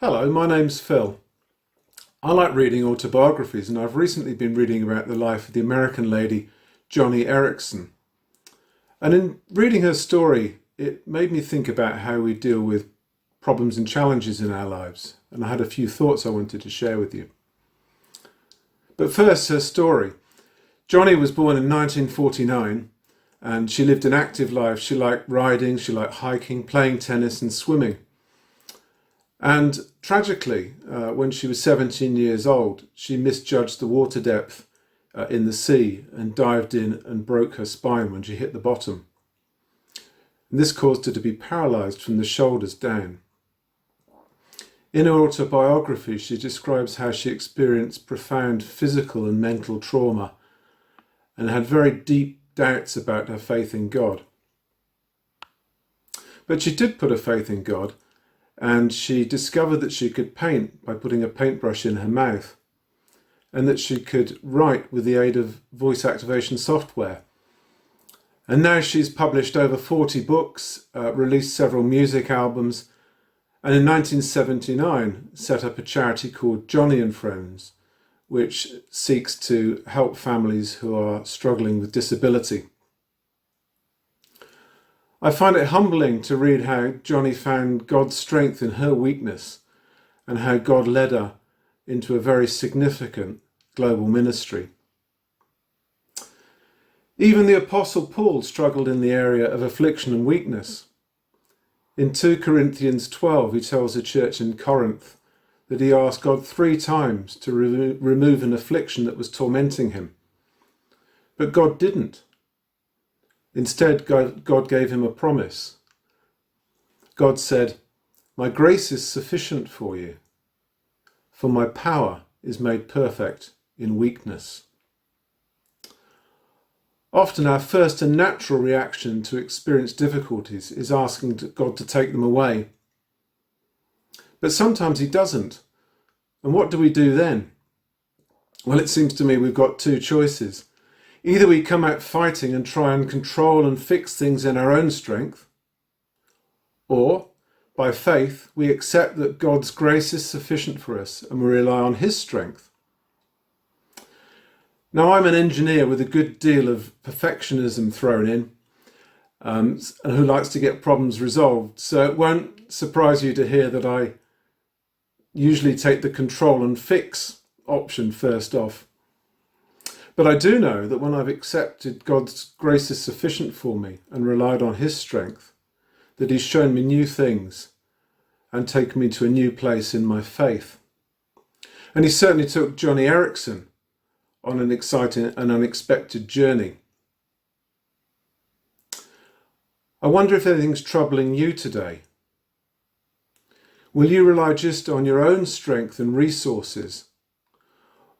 Hello, my name's Phil. I like reading autobiographies, and I've recently been reading about the life of the American lady Joni Eareckson. And in reading her story, it made me think about how we deal with problems and challenges in our lives. And I had a few thoughts I wanted to share with you. But first, her story. Joni was born in 1949, and she lived an active life. She liked riding, she liked hiking, playing tennis and swimming. And tragically, when she was 17 years old, she misjudged the water depth in the sea and dived in and broke her spine when she hit the bottom. And this caused her to be paralysed from the shoulders down. In her autobiography, she describes how she experienced profound physical and mental trauma and had very deep doubts about her faith in God. But she did put her faith in God, and she discovered that she could paint by putting a paintbrush in her mouth, and that she could write with the aid of voice activation software. And now she's published over 40 books, released several music albums, and in 1979 set up a charity called Joni and Friends, which seeks to help families who are struggling with disability. I find it humbling to read how Joni found God's strength in her weakness and how God led her into a very significant global ministry. Even the Apostle Paul struggled in the area of affliction and weakness. In 2 Corinthians 12, he tells the church in Corinth that he asked God 3 times to remove an affliction that was tormenting him. But God didn't. Instead, God gave him a promise. God said, "My grace is sufficient for you, for my power is made perfect in weakness." Often our first and natural reaction to experience difficulties is asking God to take them away. But sometimes he doesn't. And what do we do then? Well, it seems to me we've got 2 choices. Either we come out fighting and try and control and fix things in our own strength, or, by faith, we accept that God's grace is sufficient for us and we rely on his strength. Now, I'm an engineer with a good deal of perfectionism thrown in, and who likes to get problems resolved, so it won't surprise you to hear that I usually take the control and fix option first off. But I do know that when I've accepted God's grace is sufficient for me and relied on his strength, that he's shown me new things and taken me to a new place in my faith. And he certainly took Joni Eareckson on an exciting and unexpected journey. I wonder if anything's troubling you today. Will you rely just on your own strength and resources?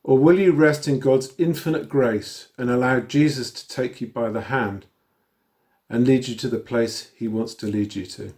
Or will you rest in God's infinite grace and allow Jesus to take you by the hand and lead you to the place he wants to lead you to?